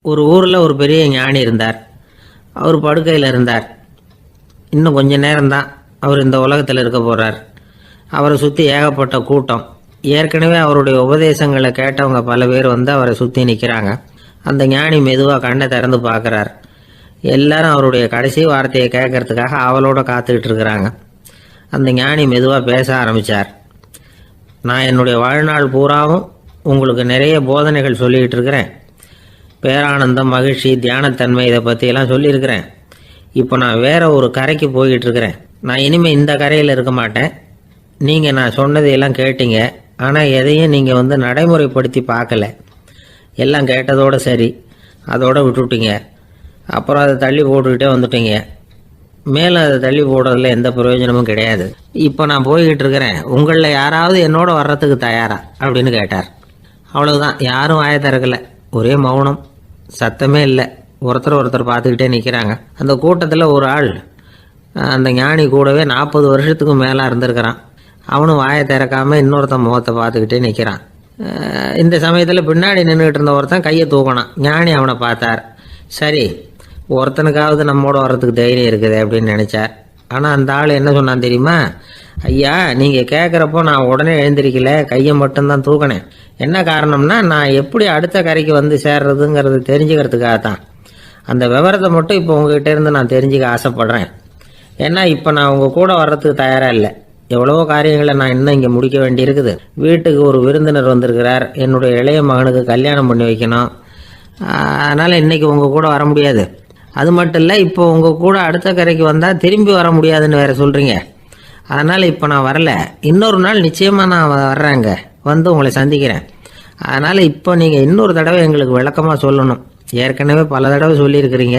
ஒரு ஊரில் ஒரு பெரிய ஞானி இருந்தார். அவர் படுக்கையில் இருந்தார். இன்னும் கொஞ்ச நேரம்தான் அவர் இந்த உலகத்தில் இருக்க போகிறார். அவரை சுற்றி ஏகப்பட்ட கூட்டம். ஏற்கனவே அவருடைய உபதேசங்களை கேட்டவங்க பல பேர் வந்து அவரை சுற்றி நிற்கிறாங்க. அந்த ஞானி மெதுவாக கண்ணை திறந்து பார்க்குறார். எல்லாரும் அவருடைய கடைசி வார்த்தையை கேட்கறதுக்காக அவளோட காத்துக்கிட்டு இருக்கிறாங்க. அந்த ஞானி மெதுவாக பேச ஆரம்பித்தார். நான் என்னுடைய வாழ்நாள் பூராவும் உங்களுக்கு நிறைய போதனைகள் சொல்லிக்கிட்டு இருக்கிறேன். பேரானந்தம், மகிழ்ச்சி, தியானத்தன்மை இதை பற்றியெல்லாம் சொல்லியிருக்கிறேன். இப்போ நான் வேற ஒரு கரைக்கு போய்கிட்டு இருக்கிறேன். நான் இனிமேல் இந்த கரையில் இருக்க மாட்டேன். நீங்கள் நான் சொன்னதையெல்லாம் கேட்டீங்க, ஆனால் எதையும் நீங்கள் வந்து நடைமுறைப்படுத்தி பார்க்கல. எல்லாம் கேட்டதோடு சரி, அதோடு விட்டுவிட்டீங்க. அப்புறம் அதை தள்ளி போட்டுக்கிட்டே வந்துட்டீங்க. மேலும் அதை தள்ளி போடுறதுல எந்த பிரயோஜனமும் கிடையாது. இப்போ நான் போய்கிட்டு இருக்கிறேன். உங்களில் யாராவது என்னோட வர்றதுக்கு தயாரா அப்படின்னு கேட்டார். அவ்வளவுதான். யாரும் வாயை திறக்கலை. ஒரே மௌனம், சத்தமே இல்லை. ஒருத்தர் பார்த்துக்கிட்டே நிற்கிறாங்க. அந்த கூட்டத்தில் ஒரு ஆள் அந்த ஞானி கூடவே 40 வருஷத்துக்கு மேலே இருந்திருக்கிறான். அவனும் வாயை திறக்காமல் இன்னொருத்தன் முகத்தை பார்த்துக்கிட்டே நிற்கிறான். இந்த சமயத்தில் பின்னாடி நின்றுக்கிட்டு இருந்த ஒருத்தன் கையை தூக்கினான். ஞானி அவனை பார்த்தார். சரி, ஒருத்தனுக்காவது நம்மோட வர்றதுக்கு தைரியம் இருக்குது அப்படின்னு நினச்சார். ஆனால் அந்த ஆள் என்ன சொன்னான் தெரியுமா? ஐயா, நீங்கள் கேட்குறப்போ நான் உடனே எழுந்திருக்கல, கையை மட்டும்தான் தூக்கினேன். என்ன காரணம்னா, நான் எப்படி அடுத்த கரைக்கு வந்து சேர்றதுங்கிறது தெரிஞ்சுக்கிறதுக்காக தான். அந்த விவரத்தை மட்டும் இப்போ உங்ககிட்ட இருந்து நான் தெரிஞ்சுக்க ஆசைப்பட்றேன். ஏன்னா இப்போ நான் உங்கள் கூட வர்றதுக்கு தயாராக இல்லை. எவ்வளவோ காரியங்களை நான் இன்னும் இங்கே முடிக்க வேண்டியிருக்குது. வீட்டுக்கு ஒரு விருந்தினர் வந்திருக்கிறார். என்னுடைய இளைய மகனுக்கு கல்யாணம் பண்ணி வைக்கணும். அதனால் இன்றைக்கி உங்கள் கூட வர முடியாது. அது மட்டும் இல்லை, இப்போ உங்கள் கூட அடுத்த கரைக்கு வந்தால் திரும்பி வர முடியாதுன்னு வேறு சொல்கிறீங்க. அதனால் இப்போ நான் வரல. இன்னொரு நாள் நிச்சயமாக நான் வர்றேங்க, வந்து உங்களை சந்திக்கிறேன். அதனால் இப்போ நீங்கள் இன்னொரு தடவை எங்களுக்கு விளக்கமாக சொல்லணும். ஏற்கனவே பல தடவை சொல்லியிருக்கிறீங்க.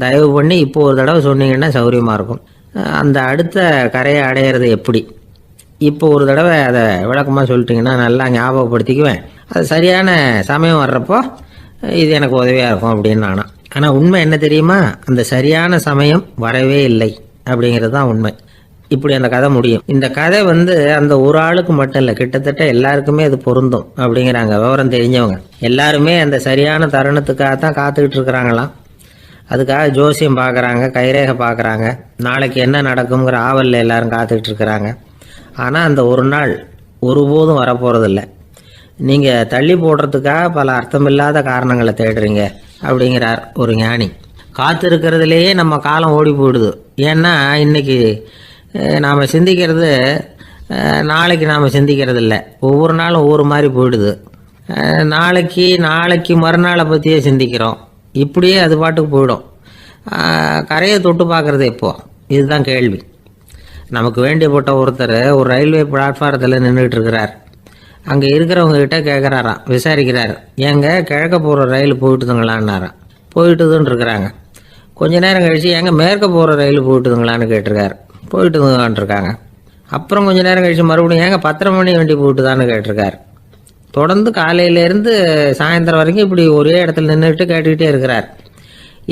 தயவு பண்ணி இப்போ ஒரு தடவை சொன்னீங்கன்னா சௌகரியமாக இருக்கும். அந்த அடுத்த கரையை அடையிறது எப்படி? இப்போ ஒரு தடவை அதை விளக்கமாக சொல்லிட்டிங்கன்னா நல்லா ஞாபகப்படுத்திக்குவேன். அது சரியான சமயம் வர்றப்போ இது எனக்கு உதவியாக இருக்கும் அப்படின்னு நானா. ஆனால் உண்மை என்ன தெரியுமா? அந்த சரியான சமயம் வரவே இல்லை அப்படிங்கிறது தான் உண்மை. இப்படி அந்த கதை முடியும். இந்த கதை வந்து அந்த ஒரு ஆளுக்கு மட்டும் இல்லை, கிட்டத்தட்ட எல்லாருக்குமே அது பொருந்தும் அப்படிங்கிறாங்க விவரம் தெரிஞ்சவங்க. எல்லாருமே அந்த சரியான தருணத்துக்காக தான் காத்துக்கிட்டு இருக்கிறாங்களாம். அதுக்காக ஜோசியம் பார்க்குறாங்க, கைரேகை பார்க்குறாங்க. நாளைக்கு என்ன நடக்குங்கிற ஆவலில் எல்லாரும் காத்துக்கிட்டு இருக்கிறாங்க. ஆனால் அந்த ஒரு நாள் ஒருபோதும் வரப்போகிறதில்ல. நீங்கள் தள்ளி போடுறதுக்காக பல அர்த்தமில்லாத காரணங்களை தேடுறீங்க அப்படிங்கிறார் ஒரு ஞானி. காத்திருக்கிறதுலேயே நம்ம காலம் ஓடி போயிடுது. ஏன்னா இன்றைக்கி நாம் சிந்திக்கிறது நாளைக்கு நாம் சிந்திக்கிறது இல்லை. ஒவ்வொரு நாளும் ஒவ்வொரு மாதிரி போயிடுது. நாளைக்கு மறுநாளை பற்றியே சிந்திக்கிறோம். இப்படியே அது பாட்டுக்கு போயிடும். கரையை தொட்டு பார்க்குறது எப்போது? இதுதான் கேள்வி. நமக்கு வேண்டியப்பட்ட ஒருத்தர் ஒரு ரயில்வே பிளாட்ஃபாரத்தில் நின்றுட்டு இருக்கிறார். அங்கே இருக்கிறவங்ககிட்ட கேட்குறாராம், விசாரிக்கிறார். ஏங்க கிழக்க போகிற ரயில் போயிட்டுதுங்களான்னாராம். போயிட்டுதுன்னு இருக்கிறாங்க. கொஞ்ச நேரம் கழிச்சு, ஏங்க மேற்க போகிற ரயில் போயிட்டுதுங்களான்னு கேட்டிருக்காரு. போயிட்டுதுங்களான் இருக்காங்க. அப்புறம் கொஞ்ச நேரம் கழிச்சு மறுபடியும் ஏங்க 10:30 மணி வண்டி போயிட்டுதான்னு கேட்டிருக்காரு. தொடர்ந்து காலையிலேருந்து சாயந்தரம் வரைக்கும் இப்படி ஒரே இடத்துல நின்றுட்டு கேட்டுக்கிட்டே இருக்கிறார்.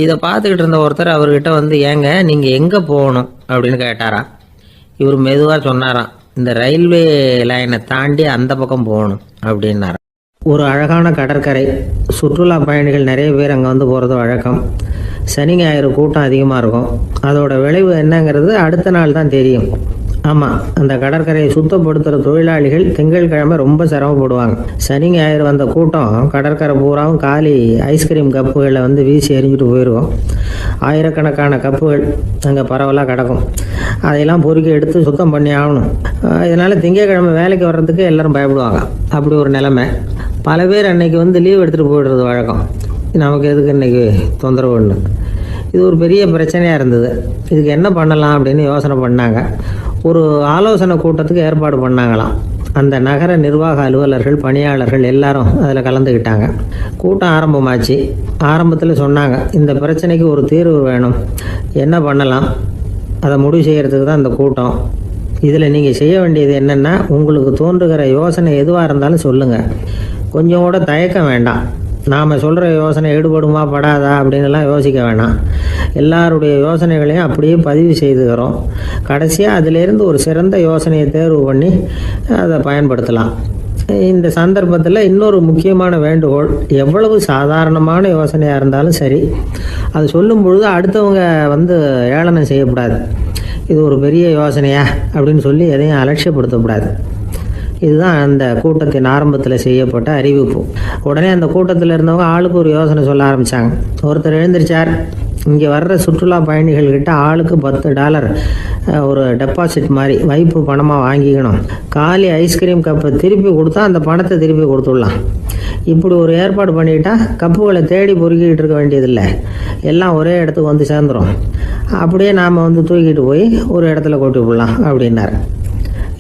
இதை பார்த்துக்கிட்டு இருந்த ஒருத்தர் அவர்கிட்ட வந்து, ஏங்க நீங்கள் எங்கே போகணும் அப்படின்னு கேட்டாராம். இவர் மெதுவாக சொன்னாராம், இந்த ரயில்வே லைனை தாண்டி அந்த பக்கம் போகணும் அப்படின்னாராம். ஒரு அழகான கடற்கரை. சுற்றுலா பயணிகள் நிறைய பேர் அங்கே வந்து போகிறது வழக்கம். சனி ஞாயிறு கூட்டம் அதிகமாக இருக்கும். அதோட விளைவு என்னங்கிறது அடுத்த நாள் தான் தெரியும். ஆமாம், அந்த கடற்கரையை சுத்தப்படுத்துகிற தொழிலாளிகள் திங்கட்கிழமை ரொம்ப சிரமப்படுவாங்க. சனி ஞாயிறு வந்த கூட்டம் கடற்கரை பூராவும் காலி ஐஸ்கிரீம் கப்புகளை வந்து வீசி எறிஞ்சிட்டு போயிடுவோம். ஆயிரக்கணக்கான கப்புகள் அங்கே பரவலாக கிடக்கும். அதையெல்லாம் பொறுக்கி எடுத்து சுத்தம் பண்ணி ஆகணும். இதனால் திங்கட்கிழமை வேலைக்கு வர்றதுக்கு எல்லோரும் பயப்படுவாங்க. அப்படி ஒரு நிலைமை. பல பேர் அன்னைக்கு வந்து லீவ் எடுத்துகிட்டு போயிடுறது வழக்கம். நமக்கு எதுக்கு இன்றைக்கி தொந்தரவு ஒன்று. இது ஒரு பெரிய பிரச்சனையாக இருந்தது. இதுக்கு என்ன பண்ணலாம் அப்படின்னு யோசனை பண்ணாங்க. ஒரு ஆலோசனை கூட்டத்துக்கு ஏற்பாடு பண்ணாங்களாம். அந்த நகர நிர்வாக அலுவலர்கள், பணியாளர்கள் எல்லாரும் அதில் கலந்துக்கிட்டாங்க. கூட்டம் ஆரம்பமாச்சு. ஆரம்பத்தில் சொன்னாங்க, இந்த பிரச்சனைக்கு ஒரு தீர்வு வேணும், என்ன பண்ணலாம், அதை முடிவு செய்கிறதுக்கு தான் இந்த கூட்டம். இதில் நீங்கள் செய்ய வேண்டியது என்னென்னா, உங்களுக்கு தோன்றுகிற யோசனை எதுவாக இருந்தாலும் சொல்லுங்கள். கொஞ்சம் கூட தயக்கம் வேண்டாம். நாம் சொல்கிற யோசனை ஈடுபடுமா படாதா அப்படின்லாம் யோசிக்க வேணாம். எல்லாருடைய யோசனைகளையும் அப்படியே பதிவு செய்துக்கிறோம். கடைசியாக அதிலேருந்து ஒரு சிறந்த யோசனையை தேர்வு பண்ணி அதை பயன்படுத்தலாம். இந்த சந்தர்ப்பத்தில் இன்னொரு முக்கியமான வேண்டுகோள், எவ்வளவு சாதாரணமான யோசனையாக இருந்தாலும் சரி, அது சொல்லும் பொழுது அடுத்தவங்க ஏளனம் செய்யக்கூடாது. இது ஒரு பெரிய யோசனையா அப்படின்னு சொல்லி எதையும் அலட்சியப்படுத்தக்கூடாது. இதுதான் அந்த கூட்டத்தின் ஆரம்பத்தில் செய்யப்பட்ட அறிவிப்பு. உடனே அந்த கூட்டத்தில் இருந்தவங்க ஆளுக்கு ஒரு யோசனை சொல்ல ஆரம்பித்தாங்க. ஒருத்தர் எழுந்திரிச்சார், இங்கே வர்ற சுற்றுலா பயணிகள்கிட்ட ஆளுக்கு $10 ஒரு டெபாசிட் மாதிரி வைப்பு பணமாக வாங்கிக்கணும். காலி ஐஸ்கிரீம் கப்பை திருப்பி கொடுத்தா அந்த பணத்தை திருப்பி கொடுத்துடலாம். இப்படி ஒரு ஏற்பாடு பண்ணிட்டா கப்புகளை தேடி பொறுக்கிட்டு இருக்க வேண்டியதில்லை, எல்லாம் ஒரே இடத்துக்கு வந்து சேர்ந்துடும். அப்படியே நாம் தூக்கிட்டு போய் ஒரு இடத்துல கொட்டி விடலாம் அப்படின்னார்.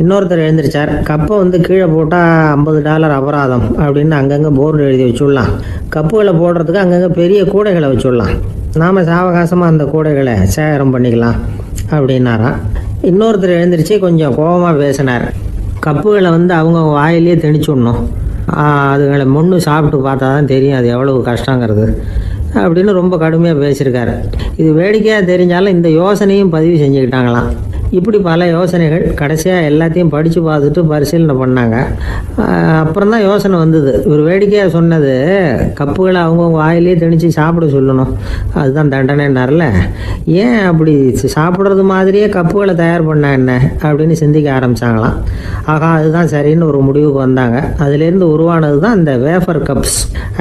இன்னொருத்தர் எழுந்திரிச்சார், கப்பை கீழே போட்டால் $50 அபராதம் அப்படின்னு அங்கங்கே போர்டு எழுதி வச்சுடலாம். கப்புகளை போடுறதுக்கு அங்கங்கே பெரிய கூடைகளை வச்சுடலாம். நாம் சாவகாசமாக அந்த கூடைகளை சேகரம் பண்ணிக்கலாம் அப்படின்னாராம். இன்னொருத்தர் எழுந்திரிச்சு கொஞ்சம் கோபமாக பேசினார். கப்புகளை அவங்க வாயிலே திணிச்சுடணும், அதுங்களை முன்னு சாப்பிட்டு பார்த்தா தான் தெரியும் அது எவ்வளவு கஷ்டங்கிறது அப்படின்னு ரொம்ப கடுமையாக பேசியிருக்காரு. இது வேடிக்கையாக தெரிஞ்சாலும் இந்த யோசனையும் பதிவு செஞ்சுக்கிட்டாங்களாம். இப்படி பல யோசனைகள். கடைசியாக எல்லாத்தையும் படித்து பார்த்துட்டு பரிசீலனை பண்ணாங்க. அப்புறம் தான் யோசனை வந்தது. இவர் வேடிக்கையாக சொன்னது கப்புகளை அவங்கவுங்க வாயிலே திணிச்சு சாப்பிட சொல்லணும், அதுதான் தண்டனைன்னார்ல. ஏன் அப்படி சாப்பிட்றது மாதிரியே கப்புகளை தயார் பண்ண என்ன அப்படின்னு சிந்திக்க ஆரம்பித்தாங்களாம். ஆகா, அதுதான் சரின்னு ஒரு முடிவுக்கு வந்தாங்க. அதுலேருந்து உருவானது தான் இந்த வேஃபர் கப்ஸ்.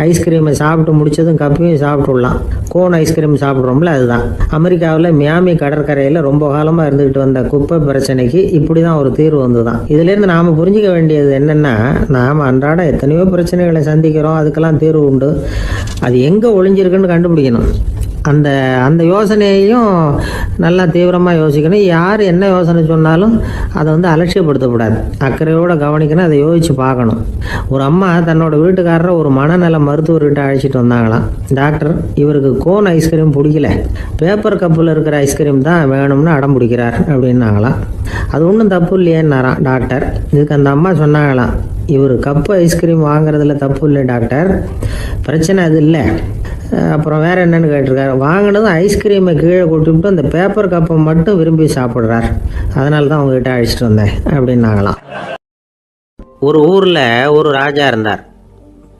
ஐஸ்கிரீமை சாப்பிட்டு முடித்ததும் கப்பையும் சாப்பிட்டுடலாம். கோன் ஐஸ்கிரீம் சாப்பிட்றோம்ல, அதுதான். அமெரிக்காவில் மியாமி கடற்கரையில் ரொம்ப காலமாக இருந்துக்கிட்டு வந்த குப்பை பிரச்சனைக்கு இப்படி தான் ஒரு தீர்வு வந்துதான். இதுலேருந்து நாம் புரிஞ்சிக்க வேண்டியது என்னென்னா, நாம் அன்றாட எத்தனையோ பிரச்சனைகளை சந்திக்கிறோம், அதுக்கெல்லாம் தீர்வு உண்டு. அது எங்கே ஒளிஞ்சிருக்குன்னு கண்டுபிடிக்கணும். அந்த யோசனையையும் நல்லா தீவிரமாக யோசிக்கணும். யார் என்ன யோசனை சொன்னாலும் அதை அலட்சியப்படுத்தக்கூடாது, அக்கறையோடு கவனிக்கணும், அதை யோசித்து பார்க்கணும். ஒரு அம்மா தன்னோட வீட்டுக்காரரை ஒரு மனநல மருத்துவர்கிட்ட அழைச்சிட்டு வந்தாங்களாம். டாக்டர், இவருக்கு கோன் ஐஸ்கிரீம் பிடிக்கல, பேப்பர் கப்பில் இருக்கிற ஐஸ்கிரீம் தான் வேணும்னு அடம் பிடிக்கிறார் அப்படின்னாங்களாம். அது ஒன்றும் தப்பு இல்லையேன்னாராம் டாக்டர். இதுக்கு அந்த அம்மா சொன்னாங்களாம், இவர் கப்பு ஐஸ்கிரீம் வாங்குறதுல தப்பு இல்லை டாக்டர், பிரச்சனை அது இல்லை. அப்புறம் வேறு என்னென்னு கேட்டிருக்காரு. வாங்கினதும் ஐஸ்கிரீமை கீழே கொட்டிவிட்டு அந்த பேப்பர் கப்பை மட்டும் விரும்பி சாப்பிட்றார், அதனால தான் உங்ககிட்ட அழைச்சிட்டு வந்தேன் அப்படின்னாங்களாம். ஒரு ஊரில் ஒரு ராஜா இருந்தார்.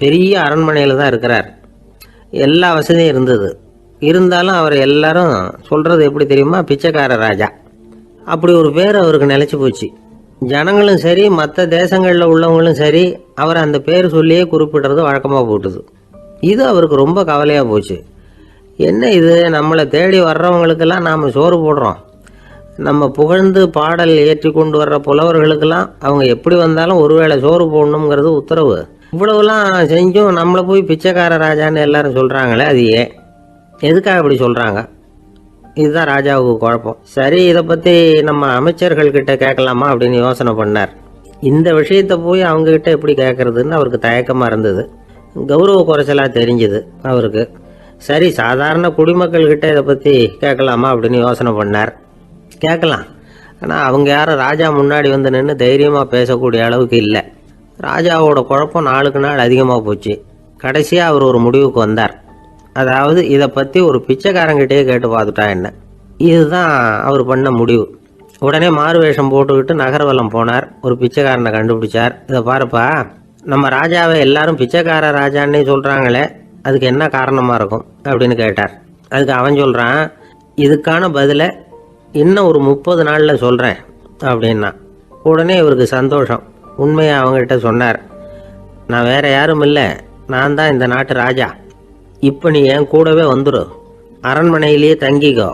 பெரிய அரண்மனையில் தான் இருக்கிறார். எல்லா வசதியும் இருந்தது. இருந்தாலும் அவர் எல்லாரும் சொல்கிறது எப்படி தெரியுமா, பிச்சைக்கார ராஜா. அப்படி ஒரு பேர் அவருக்கு நிலச்சி போச்சு. ஜனங்களும் சரி, மற்ற தேசங்களில் உள்ளவங்களும் சரி, அவர் அந்த பேர் சொல்லியே குறிப்பிடுறது வழக்கமாக போட்டுது. இது அவருக்கு ரொம்ப கவலையாக போச்சு. என்ன இது, நம்மளை தேடி வர்றவங்களுக்கெல்லாம் நாம் சோறு போடுறோம், நம்ம புகழ்ந்து பாடல் ஏற்றி கொண்டு வர்ற புலவர்களுக்கெல்லாம் அவங்க எப்படி வந்தாலும் ஒருவேளை சோறு போடணுங்கிறது உத்தரவு. இவ்வளவுலாம் செஞ்சும் நம்மளை போய் பிச்சைக்கார ராஜான்னு எல்லாரும் சொல்கிறாங்களே, அது ஏன், எதுக்காக இப்படி சொல்கிறாங்க? இதுதான் ராஜாவுக்கு குழப்பம். சரி, இதை பற்றி நம்ம அமைச்சர்கள்கிட்ட கேட்கலாமா அப்படின்னு யோசனை பண்ணார். இந்த விஷயத்தை போய் அவங்கக்கிட்ட எப்படி கேட்குறதுன்னு அவருக்கு தயக்கமாக இருந்தது. கௌரவ குறைச்சலாக தெரிஞ்சுது அவருக்கு. சரி, சாதாரண குடிமக்கள்கிட்ட இதை பற்றி கேட்கலாமா அப்படின்னு யோசனை பண்ணார். கேட்கலாம், ஆனால் அவங்க யாரும் ராஜா முன்னாடி நின்று தைரியமாக பேசக்கூடிய அளவுக்கு இல்லை. ராஜாவோட குழப்பம் நாளுக்கு நாள் அதிகமாக போச்சு. கடைசியாக அவர் ஒரு முடிவுக்கு வந்தார். அதாவது, இதை பற்றி ஒரு பிச்சைக்காரங்கிட்டே கேட்டு பார்த்துட்டா என்ன. இதுதான் அவர் பண்ண முடிவு. உடனே மாறுவேஷம் போட்டுக்கிட்டு நகர்வலம் போனார். ஒரு பிச்சைக்காரனை கண்டுபிடிச்சார். இதை பாருப்பா, நம்ம ராஜாவை எல்லாரும் பிச்சைக்கார ராஜான்னே சொல்கிறாங்களே, அதுக்கு என்ன காரணமாக இருக்கும் அப்படின்னு கேட்டார். அதுக்கு அவன் சொல்கிறான், இதுக்கான பதிலை இன்னும் ஒரு 30 நாளில் சொல்கிறேன் அப்படின்னா. உடனே இவருக்கு சந்தோஷம். உண்மையை அவங்ககிட்ட சொன்னார். நான் வேறு யாரும் இல்லை, நான் தான் இந்த நாட்டு ராஜா. இப்போ நீ என் கூடவே வந்துடும், அரண்மனையிலேயே தங்கிக்கோ.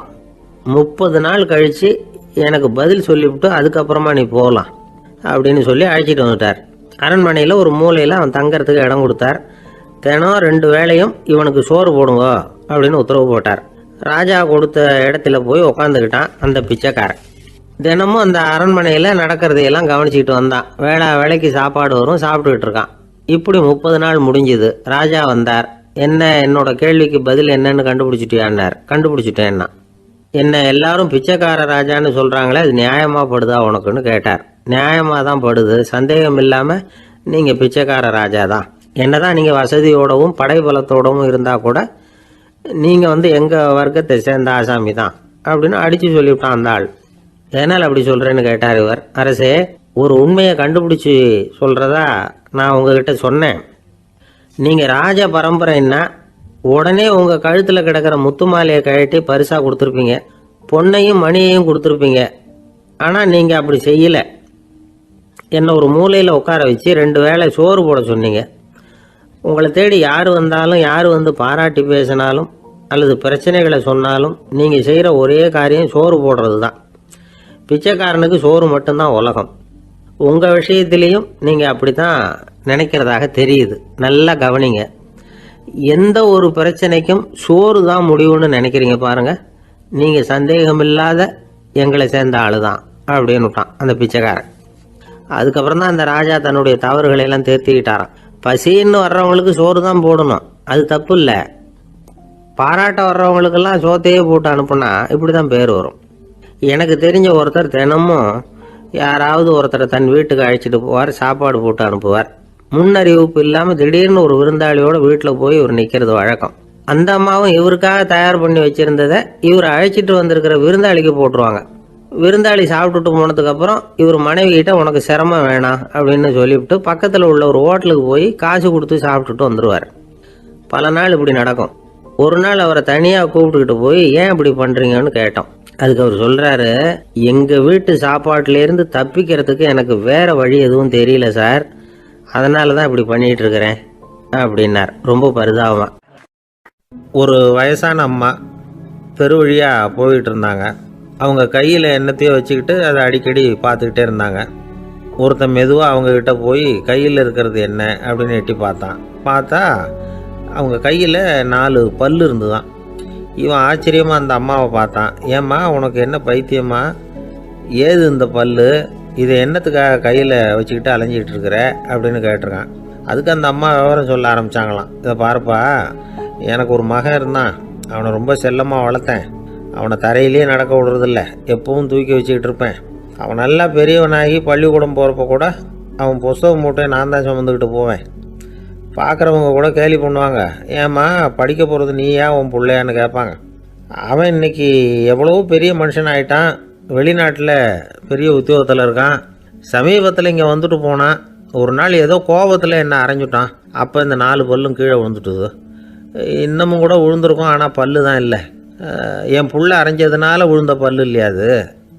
30 நாள் கழித்து எனக்கு பதில் சொல்லிவிட்டு அதுக்கப்புறமா நீ போகலாம் அப்படின்னு சொல்லி அழைச்சிட்டு வந்துட்டார். அரண்மனையில் ஒரு மூலையில் அவன் தங்கறதுக்கு இடம் கொடுத்தார். தினம் 2 வேளையும் இவனுக்கு சோறு போடுங்க அப்படின்னு உத்தரவு போட்டார். ராஜா கொடுத்த இடத்துல போய் உக்காந்துக்கிட்டான் அந்த பிச்சைக்காரன். தினமும் அந்த அரண்மனையில் நடக்கிறதையெல்லாம் கவனிச்சிக்கிட்டு வந்தான். வேளைக்கு சாப்பாடு வரும், சாப்பிட்டுக்கிட்டு இருக்கான். இப்படி 30 நாள் முடிஞ்சுது. ராஜா வந்தார். என்ன, என்னோட கேள்விக்கு பதில் என்னன்னு கண்டுபிடிச்சிட்டியான்னார். கண்டுபிடிச்சிட்டேன்னா. என்ன எல்லாரும் பிச்சைக்கார ராஜான்னு சொல்கிறாங்களே, அது நியாயமாக படுதா உனக்குன்னு கேட்டார். நியாயமாக தான் படுது, சந்தேகம் இல்லாமல் நீங்கள் பிச்சைக்கார ராஜா தான். என்ன தான் நீங்கள் வசதியோடவும் படைபலத்தோடவும் இருந்தால் கூட நீங்கள் எங்கள் வர்க்கத்தை சேர்ந்த ஆசாமி தான் அப்படின்னு அடித்து சொல்லிவிட்டான் அந்த ஆள். எதனால் அப்படி சொல்கிறேன்னு கேட்டார் இவர். அரசே, ஒரு உண்மையை கண்டுபிடிச்சி சொல்கிறதா நான் உங்ககிட்ட சொன்னேன், நீங்கள் ராஜ பரம்பரைன்னா உடனே உங்கள் கழுத்தில் கிடக்கிற முத்து மாலையை கழட்டி பரிசாக கொடுத்துருப்பீங்க, பொண்ணையும் மணியையும் கொடுத்துருப்பீங்க. ஆனால் நீங்கள் அப்படி செய்யலை. என்னை ஒரு மூலையில் உட்கார வச்சு 2 வேளை சோறு போட சொன்னீங்க. உங்களை தேடி யார் வந்தாலும், யார் வந்து பாராட்டி பேசினாலும் அல்லது பிரச்சனைகளை சொன்னாலும் நீங்கள் செய்கிற ஒரே காரியம் சோறு போடுறது தான். பிச்சைக்காரனுக்கு சோறு மட்டும்தான் உலகம். உங்கள் விஷயத்திலையும் நீங்கள் அப்படி தான் நினைக்கிறதாக தெரியுது. நல்லா கவனிங்க. எந்த ஒரு பிரச்சனைக்கும் சோறு தான் முடிவுன்னு நினைக்கிறீங்க பாருங்கள். நீங்கள் சந்தேகமில்லாத எங்களை சேர்ந்த ஆள் தான் அப்படின்னு விட்டான் அந்த பிச்சைக்காரன். அதுக்கப்புறம் தான் அந்த ராஜா தன்னுடைய தவறுகளை எல்லாம் தேர்த்திக்கிட்டாராம். பசின்னு வர்றவங்களுக்கு சோறு தான் போடணும், அது தப்பு இல்லை. பாராட்ட வர்றவங்களுக்கெல்லாம் சோத்தையே போட்டு அனுப்புனா இப்படி தான் பேர் வரும். எனக்கு தெரிஞ்ச ஒருத்தர் தினமும் யாராவது ஒருத்தரை தன் வீட்டுக்கு அழைச்சிட்டு போவார், சாப்பாடு போட்டு அனுப்புவார். முன்னறிவிப்பு இல்லாமல் திடீர்னு ஒரு விருந்தாளியோட வீட்டில் போய் இவர் நிற்கிறது வழக்கம். அந்த அம்மாவும் இவருக்காக தயார் பண்ணி வச்சுருந்ததை இவர் அழைச்சிட்டு வந்திருக்கிற விருந்தாளிக்கு போட்டுருவாங்க. விருந்தாளி சாப்பிட்டுட்டு போனதுக்கப்புறம் இவர் மனைவி கிட்ட உனக்கு சிரமம் வேணாம் அப்படின்னு சொல்லிவிட்டு பக்கத்தில் உள்ள ஒரு ஹோட்டலுக்கு போய் காசு கொடுத்து சாப்பிட்டுட்டு வந்துடுவார். பல நாள் இப்படி நடக்கும். ஒரு நாள் அவரை தனியாக கூப்பிட்டுக்கிட்டு போய் ஏன் இப்படி பண்ணுறீங்கன்னு கேட்டோம். அதுக்கு அவர் சொல்கிறாரு, எங்கள் வீட்டு சாப்பாட்டிலேருந்து தப்பிக்கிறதுக்கு எனக்கு வேறு வழி எதுவும் தெரியல சார், அதனால தான் இப்படி பண்ணிகிட்டு இருக்கிறேன் அப்படின்னார் ரொம்ப பரிதாபமாக. ஒரு வயசான அம்மா பெருவழியாக போயிட்டு இருந்தாங்க. அவங்க கையில் என்னத்தையோ வச்சுக்கிட்டு அதை அடிக்கடி பார்த்துக்கிட்டே இருந்தாங்க. ஒருத்தன் மெதுவாக அவங்கக்கிட்ட போய் கையில் இருக்கிறது என்ன அப்படின்னு எட்டி பார்த்தா அவங்க கையில் 4 பல் இருந்துதான். இவன் ஆச்சரியமாக அந்த அம்மாவை பார்த்தான். ஏம்மா உனக்கு என்ன பைத்தியமா, ஏது இந்த பல், இதை என்னத்துக்காக கையில் வச்சுக்கிட்டு அலைஞ்சிக்கிட்டு இருக்கிற அப்படின்னு கேட்டிருக்கான். அதுக்கு அந்த அம்மா விவரம் சொல்ல ஆரம்பித்தாங்களாம். இதை பாருப்பா, எனக்கு ஒரு மகன் இருந்தான், அவனை ரொம்ப செல்லமாக வளர்த்தேன். அவனை தரையிலேயே நடக்க விடுறதில்ல, எப்பவும் தூக்கி வச்சுக்கிட்டு இருப்பேன். அவன் நல்லா பெரியவனாகி பள்ளிக்கூடம் போகிறப்ப கூட அவன் புஸ்தக மூட்டையை நான் தான் சுமந்துக்கிட்டு போவேன். பார்க்குறவங்க கூட கேலி பண்ணுவாங்க, ஏம்மா படிக்க போகிறது நீயா உன் பிள்ளையான்னு கேட்பாங்க. அவன் இன்றைக்கி எவ்வளோ பெரிய மனுஷன் ஆகிட்டான், வெளிநாட்டில் பெரிய உத்தியோகத்தில் இருக்கான். சமீபத்தில் இங்கே வந்துட்டு போனான். ஒரு நாள் ஏதோ கோபத்தில் என்ன அரைஞ்சுட்டான். அப்போ இந்த 4 பல்லும் கீழே விழுந்துட்டுது. இன்னமும் கூட விழுந்திருக்கும், ஆனால் பல்லு தான் இல்லை. என் புள்ள அரைஞ்சதுனால விழுந்த பல்லு இல்லையா அது,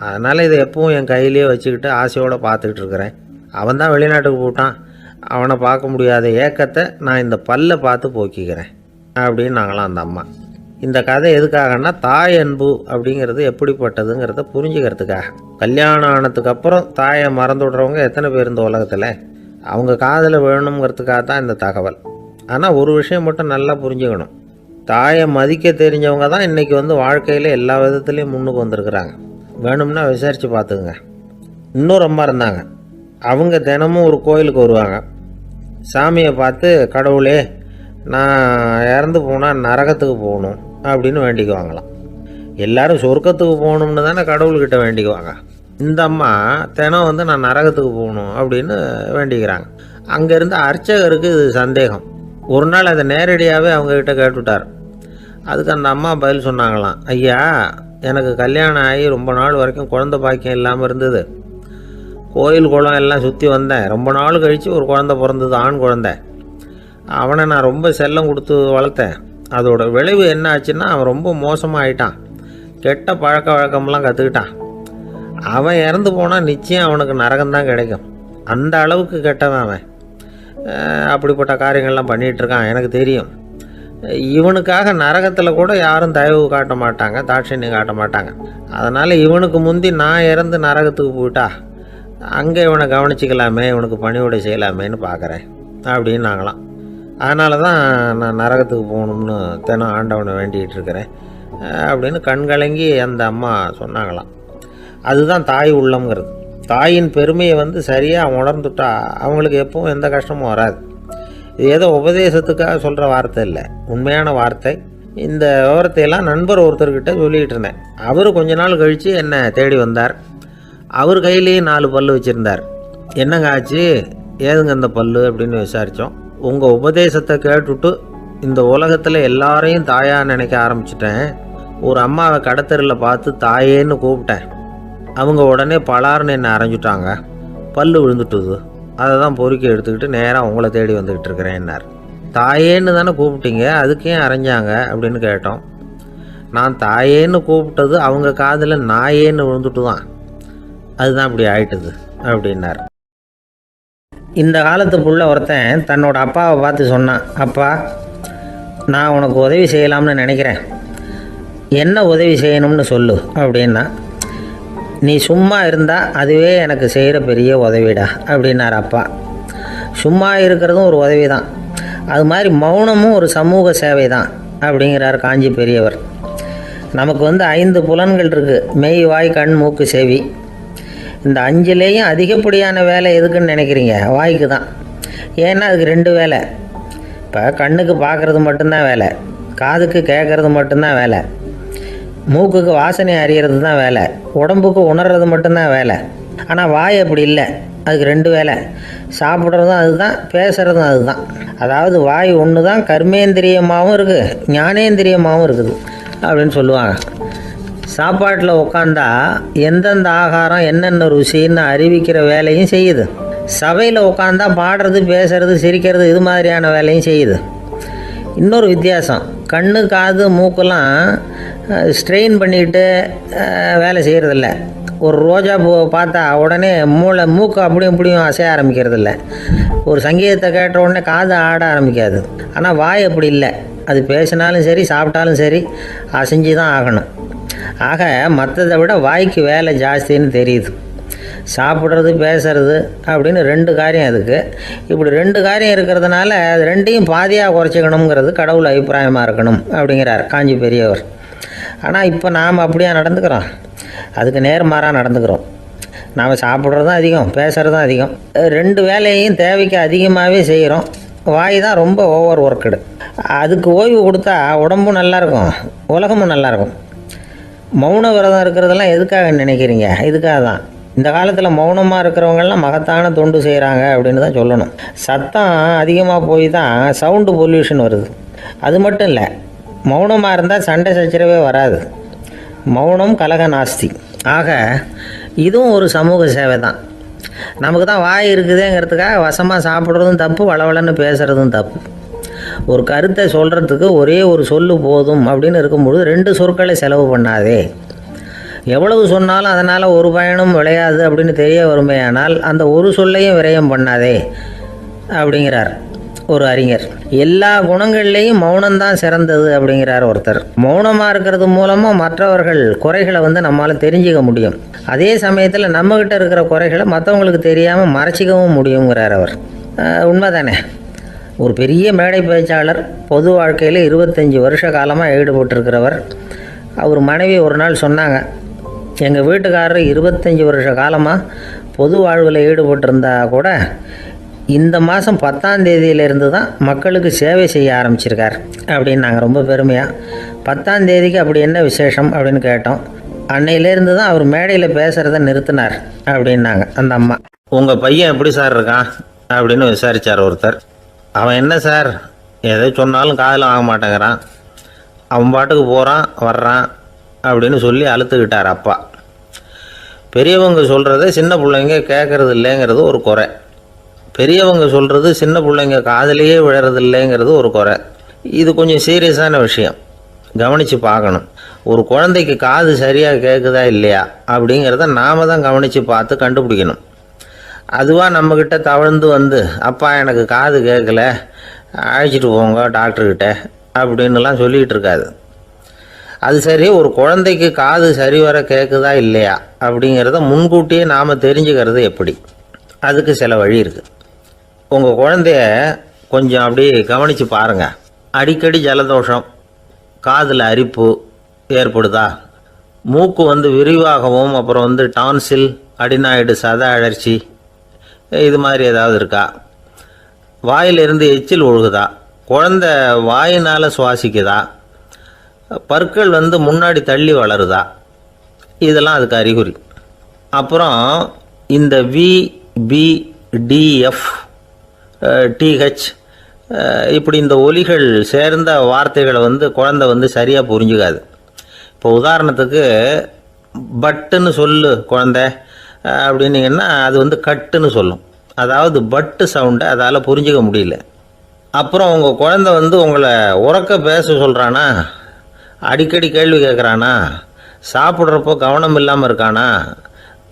அதனால் இதை எப்பவும் என் கையிலேயே வச்சுக்கிட்டு ஆசையோடு பார்த்துக்கிட்டு இருக்கிறேன். அவன் தான் வெளிநாட்டுக்கு போட்டான், அவனை பார்க்க முடியாத ஏக்கத்தை நான் இந்த பல்லை பார்த்து போக்கிக்கிறேன் அப்படின்னு நாங்களாம் அந்த அம்மா. இந்த கதை எதுக்காகன்னா, தாய் அன்பு அப்படிங்கிறது எப்படிப்பட்டதுங்கிறத புரிஞ்சுக்கிறதுக்காக. கல்யாணம் ஆனதுக்கப்புறம் தாயை மறந்து விடுறவங்க எத்தனை பேர் இந்த உலகத்தில், அவங்க காதில் வேணுங்கிறதுக்காக தான் இந்த தகவல். ஆனால் ஒரு விஷயம் மட்டும் நல்லா புரிஞ்சுக்கணும், தாயை மதிக்க தெரிஞ்சவங்க தான் இன்றைக்கி வாழ்க்கையில் எல்லா விதத்துலேயும் முன்னுக்கு வந்திருக்கிறாங்க. வேணும்னா விசாரித்து பார்த்துக்குங்க. இன்னொரு அம்மா இருந்தாங்க. அவங்க தினமும் ஒரு கோயிலுக்கு வருவாங்க. சாமியை பார்த்து, கடவுளே நான் இறந்து போனால் நரகத்துக்கு போகணும் அப்படின்னு வேண்டிக்குவாங்களாம். எல்லோரும் சொர்க்கத்துக்கு போகணும்னு தானே கடவுள்கிட்ட வேண்டிக்குவாங்க. இந்த அம்மா தினம் நான் நரகத்துக்கு போகணும் அப்படின்னு வேண்டிக்கிறாங்க. அங்கேருந்து அர்ச்சகருக்கு இது சந்தேகம். ஒரு நாள் அதை நேரடியாகவே அவங்கக்கிட்ட கேட்டுவிட்டார். அதுக்கு அந்த அம்மா பதில் சொன்னாங்களாம், ஐயா எனக்கு கல்யாணம் ஆகி ரொம்ப நாள் வரைக்கும் குழந்தை பாக்கியம் இல்லாமல் இருந்தது. கோயில் குளம் எல்லாம் சுற்றி வந்தேன். ரொம்ப நாள் கழித்து ஒரு குழந்தை பிறந்தது, ஆண் குழந்தை. அவனை நான் ரொம்ப செல்லம் கொடுத்து வளர்த்தேன். அதோட விளைவு என்ன ஆச்சுன்னா, அவன் ரொம்ப மோசமாக ஆகிட்டான். கெட்ட பழக்க வழக்கம்லாம் கற்றுக்கிட்டான். அவன் இறந்து போனால் நிச்சயம் அவனுக்கு நரகம்தான் கிடைக்கும். அந்த அளவுக்கு கெட்டவன் அவன். அப்படிப்பட்ட காரியங்கள்லாம் பண்ணிகிட்ருக்கான், எனக்கு தெரியும். இவனுக்காக நரகத்தில் கூட யாரும் தயவு காட்ட மாட்டாங்க, தாட்சண்யம் காட்ட மாட்டாங்க. அதனால் இவனுக்கு முந்தி நான் இறந்து நரகத்துக்கு போயிட்டா அங்கே இவனை கவனிச்சிக்கலாமே, இவனுக்கு பணிவிடை செய்யலாமேன்னு பார்க்குறேன் அப்படின்னு நாங்களாம். அதனால தான் நான் நரகத்துக்கு போகணும்னு தினம் ஆண்டவனை வேண்டிகிட்டு இருக்கிறேன் அப்படின்னு கண்கலங்கி அந்த அம்மா சொன்னாங்களாம். அதுதான் தாய் உள்ளம்ங்கிறது. தாயின் பெருமையை சரியாக உணர்ந்துட்டா அவங்களுக்கு எப்பவும் எந்த கஷ்டமும் வராது. இது ஏதோ உபதேசத்துக்காக சொல்கிற வார்த்தை இல்லை, உண்மையான வார்த்தை. இந்த விவரத்தையெல்லாம் நண்பர் ஒருத்தர்கிட்ட சொல்லிக்கிட்டு இருந்தேன். அவர் கொஞ்ச நாள் கழித்து என்னை தேடி வந்தார். அவர் கையிலேயே 4 பல் வச்சுருந்தார். என்னங்க ஆச்சு, ஏதுங்க இந்த பல் அப்படின்னு விசாரித்தோம். உங்கள் உபதேசத்தை கேட்டுவிட்டு இந்த உலகத்தில் எல்லாரையும் தாயாக நினைக்க ஆரம்பிச்சிட்டேன். ஒரு அம்மாவை கடத்தரில் பார்த்து தாயேன்னு கூப்பிட்டேன். அவங்க உடனே பலார்னு என்னை அரைஞ்சிட்டாங்க, பல் விழுந்துட்டுது அதை தான் பொறுக்கி எடுத்துக்கிட்டு நேராக உங்களை தேடி வந்துக்கிட்டு இருக்கிறேன்னார். தாயேன்னு தானே கூப்பிட்டீங்க, அதுக்கு ஏன் அரைஞ்சாங்க அப்படின்னு கேட்டோம். நான் தாயேன்னு கூப்பிட்டது அவங்க காதில் நாயேன்னு விழுந்துட்டு தான், அதுதான் இப்படி ஆயிட்டுது அப்படின்னார். இந்த காலத்து புள்ள ஒருத்தன் தன்னோட அப்பாவை பார்த்து சொன்னான், அப்பா நான் உனக்கு உதவி செய்யலாம்னு நினைக்கிறேன், என்ன உதவி செய்யணும்னு சொல்லு அப்படின்னா. நீ சும்மா இருந்தால் அதுவே எனக்கு செய்கிற பெரிய உதவிடா அப்படின்னார் அப்பா. சும்மா இருக்கிறதும் ஒரு உதவி தான், அது மாதிரி மௌனமும் ஒரு சமூக சேவை தான் அப்படிங்கிறார் காஞ்சி பெரியவர். நமக்கு 5 புலன்கள் இருக்குது, மெய் வாய் கண் மூக்கு செவி. இந்த 5லேயும் அதிகப்படியான வேலை எதுக்குன்னு நினைக்கிறீங்க? வாய்க்கு தான். ஏன்னா அதுக்கு 2 வேலை. இப்போ கண்ணுக்கு பார்க்குறது மட்டும்தான் வேலை, காதுக்கு கேட்குறது மட்டும்தான் வேலை, மூக்குக்கு வாசனை அறியறது தான் வேலை, உடம்புக்கு உணர்றது மட்டும்தான் வேலை. ஆனால் வாய் அப்படி இல்லை, அதுக்கு 2 வேலை. சாப்பிட்றதும் அதுதான், பேசுகிறதும் அதுதான். அதாவது வாய் ஒன்று தான் கர்மேந்திரியமாகவும் இருக்குது, ஞானேந்திரியமாகவும் இருக்குது அப்படின்னு சொல்லுவாங்க. சாப்பாட்டில் உட்காந்தா எந்தெந்த ஆகாரம் என்னென்ன ருசின்னு அறிவிக்கிற வேலையும் செய்யுது. சபையில் உட்காந்தா பாடுறது, பேசுறது, சிரிக்கிறது, இது மாதிரியான வேலையும் செய்யுது. இன்னொரு வித்தியாசம், கண்ணு காது மூக்கெல்லாம் ஸ்ட்ரெயின் பண்ணிக்கிட்டு வேலை செய்கிறதில்ல. ஒரு ரோஜா பூவை பார்த்தா உடனே மூக்கு அப்படியும் இப்படியும் அசைய ஆரம்பிக்கிறதில்ல. ஒரு சங்கீதத்தை கேட்ட உடனே காது ஆட ஆரம்பிக்காது. ஆனால் வாய் அப்படி இல்லை, அது பேசினாலும் சரி சாப்பிட்டாலும் சரி அசைஞ்சு தான் ஆகணும். ஆக மற்றதை விட வாய்க்கு வேலை ஜாஸ்தின்னு தெரியுது. சாப்பிட்றது பேசுறது அப்படின்னு 2 காரியம் அதுக்கு. இப்படி 2 காரியம் இருக்கிறதுனால அது 2ஐயும் பாதியாக குறைச்சிக்கணுங்கிறது கடவுள் அபிப்பிராயமாக இருக்கணும் அப்படிங்கிறார் காஞ்சி பெரியவர். ஆனால் இப்போ நாம் அப்படியே நடந்துக்கிறோம், அதுக்கு நேர்மாறாக நடந்துக்கிறோம். நாம் சாப்பிட்றதும் அதிகம், பேசுகிறதும் அதிகம், 2 வேலையையும் தேவைக்கு அதிகமாகவே செய்கிறோம். வாய் தான் ரொம்ப ஓவர் ஒர்க்குடு. அதுக்கு ஓய்வு கொடுத்தா உடம்பும் நல்லாயிருக்கும், உலகமும் நல்லாயிருக்கும். மௌன விரதம் இருக்கிறதெல்லாம் எதுக்காக நினைக்கிறீங்க? இதுக்காக தான். இந்த காலத்தில் மௌனமாக இருக்கிறவங்கெல்லாம் மகத்தான தொண்டு செய்கிறாங்க அப்படின்னு தான் சொல்லணும். சத்தம் அதிகமாக போய் தான் சவுண்டு பொல்யூஷன் வருது. அது மட்டும் இல்லை, மௌனமாக இருந்தால் சண்டை சச்சரவே வராது. மௌனம் கலக நாஸ்தி. ஆக இதுவும் ஒரு சமூக சேவை தான். நமக்கு தான் வாய் இருக்குதுங்கிறதுக்காக வசமாக சாப்பிட்றதும் தப்பு, வளவளன்னு பேசுகிறதும் தப்பு. ஒரு கருத்தை சொல்கிறதுக்கு ஒரே ஒரு சொல்லு போதும் அப்படின்னு இருக்கும்பொழுது 2 சொற்களை செலவு பண்ணாதே. எவ்வளவு சொன்னாலும் அதனால் ஒரு பயனும் விளையாது அப்படின்னு தெரிய வருமே, ஆனால் அந்த ஒரு சொல்லையும் விரயம் பண்ணாதே அப்படிங்கிறார் ஒரு அறிஞர். எல்லா குணங்கள்லேயும் மௌனம்தான் சிறந்தது அப்படிங்கிறார் ஒருத்தர். மௌனமாக இருக்கிறது மூலமாக மற்றவர்கள் குறைகளை நம்மளால் தெரிஞ்சிக்க முடியும். அதே சமயத்தில் நம்மக்கிட்ட இருக்கிற குறைகளை மற்றவங்களுக்கு தெரியாமல் மறைச்சிக்கவும் முடியுங்கிறார் அவர். உண்மைதானே? ஒரு பெரிய மேடை பேச்சாளர், பொது வாழ்க்கையில் 25 வருஷ காலமாக ஈடுபட்டிருக்கிறவர். அவர் மனைவி ஒரு நாள் சொன்னாங்க, எங்கள் வீட்டுக்காரர் 25 வருஷ காலமாக பொது வாழ்வில் ஈடுபட்டிருந்தா கூட இந்த மாதம் 10ஆம் தேதியிலேருந்து தான் மக்களுக்கு சேவை செய்ய ஆரம்பிச்சிருக்கார் அப்படின்னு நாங்கள் ரொம்ப பெருமையாக. 10ஆம் தேதிக்கு அப்படி என்ன விசேஷம் அப்படின்னு கேட்டோம். அன்னையிலேருந்து தான் அவர் மேடையில் பேசுகிறத நிறுத்தினார் அப்படின்னாங்க அந்த அம்மா. உங்கள் பையன் எப்படி சார் இருக்கான் அப்படின்னு விசாரித்தார் ஒருத்தர். அவன் என்ன சார், எதை சொன்னாலும் காதில் வாங்க மாட்டேங்கிறான், அவன் பாட்டுக்கு போகிறான் வர்றான் அப்படின்னு சொல்லி அழுத்துக்கிட்டார் அப்பா. பெரியவங்க சொல்கிறத சின்ன பிள்ளைங்க கேட்குறது இல்லைங்கிறது ஒரு குறை, பெரியவங்க சொல்கிறது சின்ன பிள்ளைங்க காதிலேயே விழறது இல்லைங்கிறது ஒரு குறை. இது கொஞ்சம் சீரியஸான விஷயம், கவனித்து பார்க்கணும். ஒரு குழந்தைக்கு காது சரியாக கேட்குதா இல்லையா அப்படிங்கிறத நாம் தான் கவனித்து பார்த்து கண்டுபிடிக்கணும். அதுவாக நம்மக்கிட்ட தவழ்ந்து அப்பா எனக்கு காது கேட்கல, அழைச்சிட்டு போங்க டாக்டர்கிட்ட அப்படின்னுலாம் சொல்லிகிட்டு இருக்காது. அது சரி, ஒரு குழந்தைக்கு காது சரிவர கேட்குதா இல்லையா அப்படிங்கிறத முன்கூட்டியே நாம் தெரிஞ்சுக்கிறது எப்படி? அதுக்கு சில வழி இருக்குது. உங்கள் குழந்தைய கொஞ்சம் அப்படியே கவனித்து பாருங்கள். அடிக்கடி ஜலதோஷம், காதில் அரிப்பு ஏற்படுதா, மூக்கு விரிவாகவும் அப்புறம் டான்சில், அடினாய்டு, சத அழற்சி இது மாதிரி ஏதாவது இருக்கா, வாயிலிருந்து எச்சில் ஒழுகுதா, குழந்தை வாயினால் சுவாசிக்குதா, பற்கள் முன்னாடி தள்ளி வளருதா, இதெல்லாம் அதுக்கு அறிகுறி. அப்புறம் இந்த VBDF TH இப்படி இந்த ஒலிகள் சேர்ந்த வார்த்தைகளை குழந்தை சரியாக புரிஞ்சுக்காது. இப்போ உதாரணத்துக்கு பட்டுன்னு சொல்லு குழந்தை அப்படின்னீங்கன்னா அது கட்டுன்னு சொல்லும். அதாவது பட்டு சவுண்டை அதால் புரிஞ்சிக்க முடியல. அப்புறம் உங்கள் குழந்தை உங்களை உறக்க பேச சொல்கிறானா, அடிக்கடி கேள்வி கேட்குறானா, சாப்பிட்றப்போ கவனம் இல்லாமல் இருக்கானா,